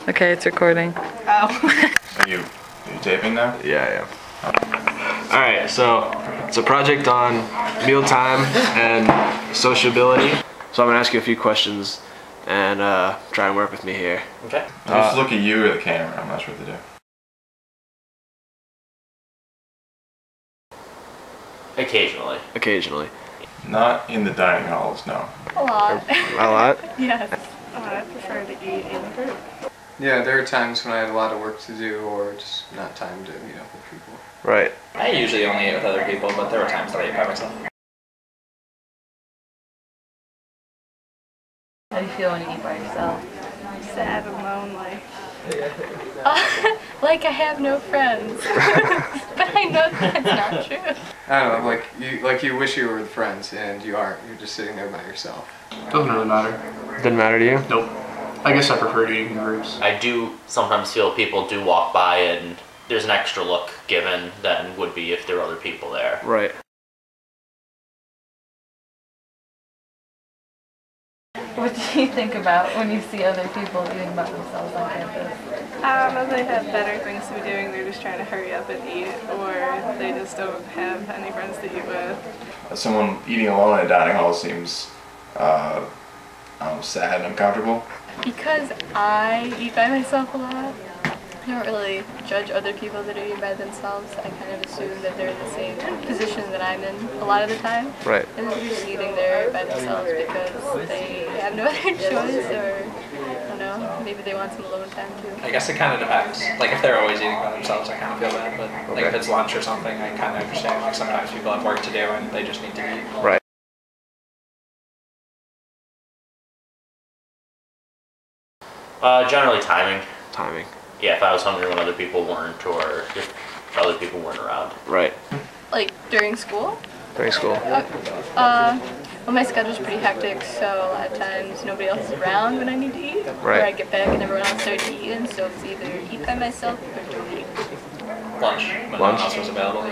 Okay, it's recording. Oh. Are you taping now? Yeah, yeah. Alright, so it's a project on mealtime and sociability. So I'm gonna ask you a few questions and try and work with me here. Okay. Just look at you or the camera. I'm not sure what to do. Occasionally. Occasionally. Not in the dining halls, no. A lot. A lot? Yes. I prefer to eat in a group. Yeah, there are times when I have a lot of work to do or just not time to meet up with people. Right. I usually only eat with other people, but there were times that I ate by myself. How do you feel when you eat by yourself? Sad and lonely. Like I have no friends. But I know that's not true. I don't know, like you wish you were with friends and you aren't. You're just sitting there by yourself. Doesn't really matter. Didn't matter to you? Nope. I guess I prefer eating in groups. I do sometimes feel people do walk by and there's an extra look given than would be if there were other people there. Right. What do you think about when you see other people eating by themselves on campus? I don't know, they have better things to be doing. They're just trying to hurry up and eat, or they just don't have any friends to eat with. Someone eating alone in a dining hall seems sad and uncomfortable. Because I eat by myself a lot, I don't really judge other people that are eating by themselves. I kind of assume that they're in the same position that I'm in a lot of the time. Right. And they're just eating there by themselves because they have no other choice, or I don't know, maybe they want some alone time too. I guess it kind of depends. Like if they're always eating by themselves, I kind of feel bad. But like if it's lunch or something, I kind of understand. Like sometimes people have work to do and they just need to eat. Right. Generally timing. Timing. Yeah, if I was hungry when other people weren't, or if other people weren't around. Right. Like during school? During school. Well, my schedule's pretty hectic, so a lot of times nobody else is around when I need to eat. Right. Or I get back and everyone else starts eating, so it's either eat by myself or don't eat. Lunch when no one else was available.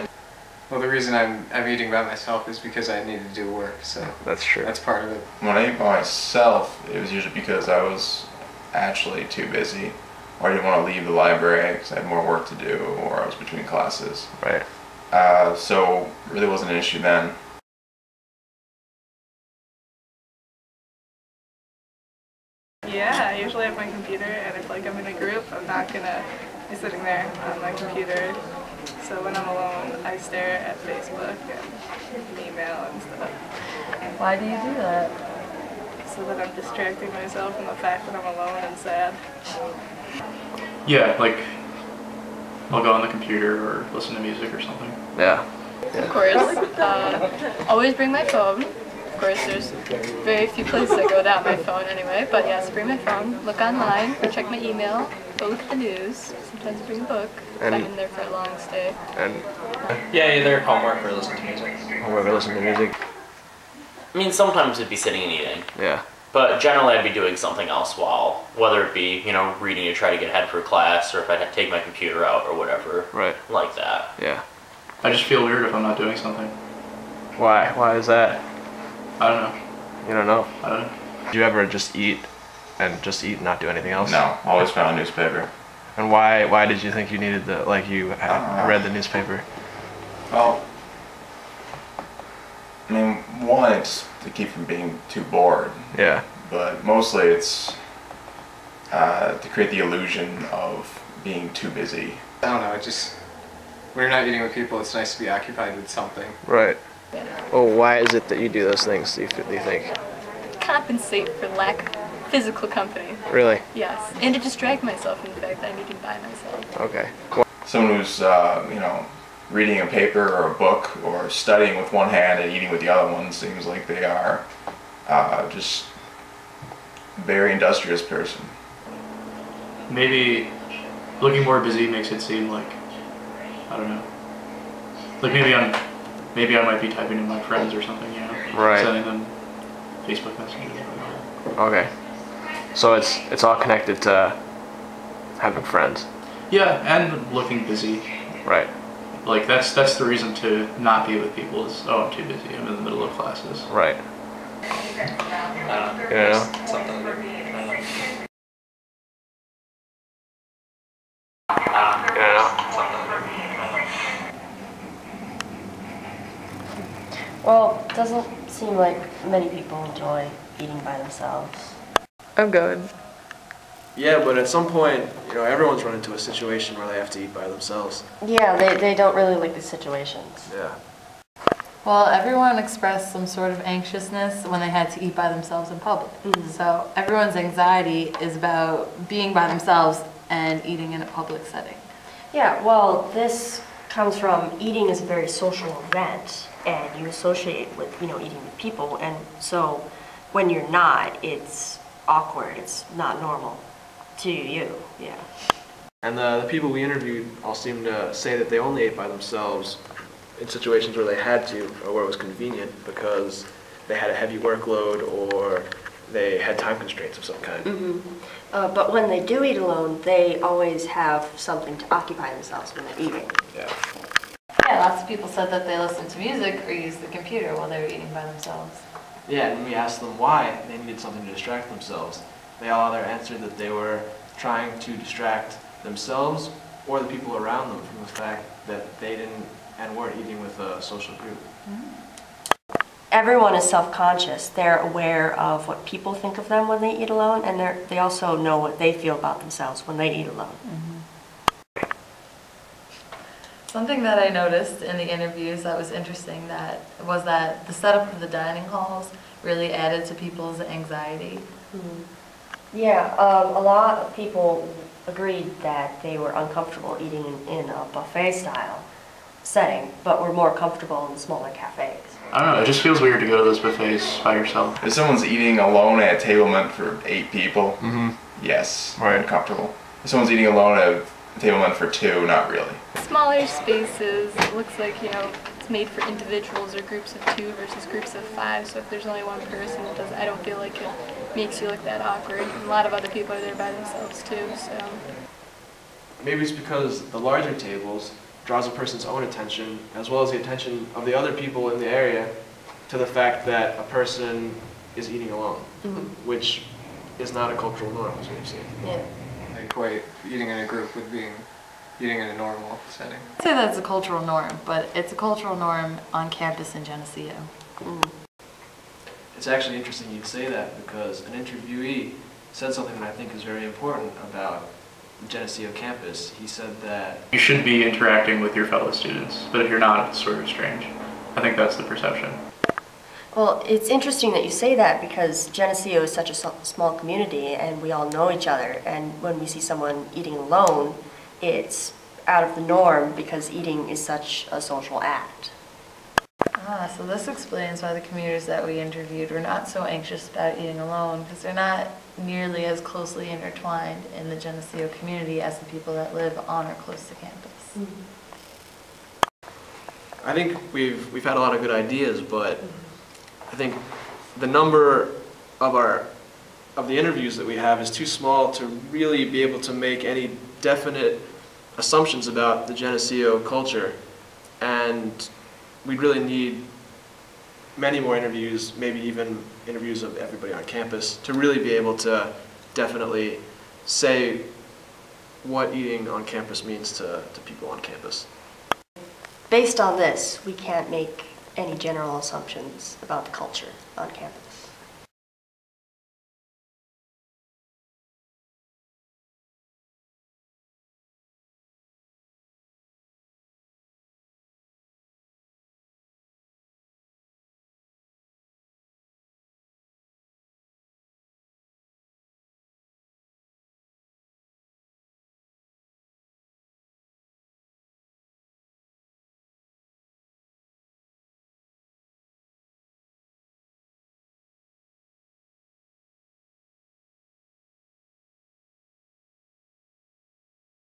Well, the reason I'm eating by myself is because I need to do work, so That's true. that's part of it. When I ate by myself, it was usually because I was actually too busy, or I didn't want to leave the library because I had more work to do, or I was between classes. Right. So really wasn't an issue then. Yeah, I usually have my computer, and if like I'm in a group, I'm not gonna be sitting there on my computer. So when I'm alone, I stare at Facebook and email and stuff. Why do you do that? So that I'm distracting myself from the fact that I'm alone and sad. Yeah, like I'll go on the computer or listen to music or something. Yeah. Of course, always bring my phone. Of course, there's very few places I go without my phone anyway, but yes, bring my phone, look online, check my email, go look at the news, sometimes bring a book if I'm in there for a long stay. And Yeah, either homework or listen to music. whoever listen to music. I mean, sometimes it'd be sitting and eating. Yeah. But generally I'd be doing something else while, whether it be, reading to try to get ahead for class, or if I'd take my computer out or whatever. Right. Like that. Yeah. I just feel weird if I'm not doing something. Why? Why is that? I don't know. You don't know. I don't know. Did you ever just eat and not do anything else? No, always found a newspaper. And why did you think you needed you had read the newspaper? Well, I mean, one, it's to keep from being too bored, Yeah. but mostly it's to create the illusion of being too busy. I don't know, it just, when you're not eating with people, it's nice to be occupied with something. Right. Well, why is it that you do those things, do you think? Compensate for lack of physical company. Really? Yes, and to distract myself from the fact that I'm eating by myself. Okay. Someone who's, reading a paper or a book or studying with one hand and eating with the other one seems like they are just a very industrious person. Maybe looking more busy makes it seem like, I don't know. Like maybe I might be typing to my friends or something, Right. Sending them Facebook messages. Okay. So it's all connected to having friends. Yeah, and looking busy. Right. Like that's the reason to not be with people is, oh, I'm too busy. I'm in the middle of classes. Right. I don't know. You know? Something Well, it doesn't seem like many people enjoy eating by themselves. I'm good. Yeah, but at some point, you know, everyone's run into a situation where they have to eat by themselves. Yeah, they don't really like the situations. Yeah. Well, everyone expressed some sort of anxiousness when they had to eat by themselves in public. So everyone's anxiety is about being by themselves and eating in a public setting. Yeah, well, this comes from eating is a very social event, and you associate with, you know, eating with people, and so when you're not, it's awkward, it's not normal to you, yeah. And the people we interviewed all seemed to say that they only ate by themselves in situations where they had to or where it was convenient because they had a heavy workload or they had time constraints of some kind. But when they do eat alone, they always have something to occupy themselves when they're eating. Yeah. Yeah, lots of people said that they listened to music or used the computer while they were eating by themselves. Yeah, and we asked them why they needed something to distract themselves. They all either answered that they were trying to distract themselves or the people around them from the fact that they didn't and weren't eating with a social group. Everyone is self-conscious. They're aware of what people think of them when they eat alone, and they also know what they feel about themselves when they eat alone. Something that I noticed in the interviews that was interesting was that the setup of the dining halls really added to people's anxiety. Yeah, a lot of people agreed that they were uncomfortable eating in a buffet style setting, but were more comfortable in smaller cafes. I don't know, it just feels weird to go to those buffets by yourself. If someone's eating alone at a table meant for 8 people, yes, Right. uncomfortable. If someone's eating alone at a table meant for 2, not really. Smaller spaces, it looks like, you know, it's made for individuals or groups of 2 versus groups of 5, so if there's only one person, I don't feel like it makes you look that awkward. And a lot of other people are there by themselves too, so. Maybe it's because the larger tables draws a person's own attention as well as the attention of the other people in the area to the fact that a person is eating alone, which is not a cultural norm, as we've seen. Yeah. I equate eating in a group with eating in a normal setting. I'd say that's a cultural norm, but it's a cultural norm on campus in Geneseo. It's actually interesting you'd say that because an interviewee said something that I think is very important about the Geneseo campus. He said that You should be interacting with your fellow students, but if you're not, it's sort of strange. I think that's the perception. Well, it's interesting that you say that because Geneseo is such a small community and we all know each other, and when we see someone eating alone, it's out of the norm because eating is such a social act. So this explains why the commuters that we interviewed were not so anxious about eating alone, because they're not nearly as closely intertwined in the Geneseo community as the people that live on or close to campus. I think we've had a lot of good ideas, but I think the number of the interviews that we have is too small to really be able to make any definite assumptions about the Geneseo culture, and we'd really need many more interviews, maybe even interviews of everybody on campus, to really be able to definitely say what eating on campus means to people on campus. Based on this, we can't make any general assumptions about the culture on campus.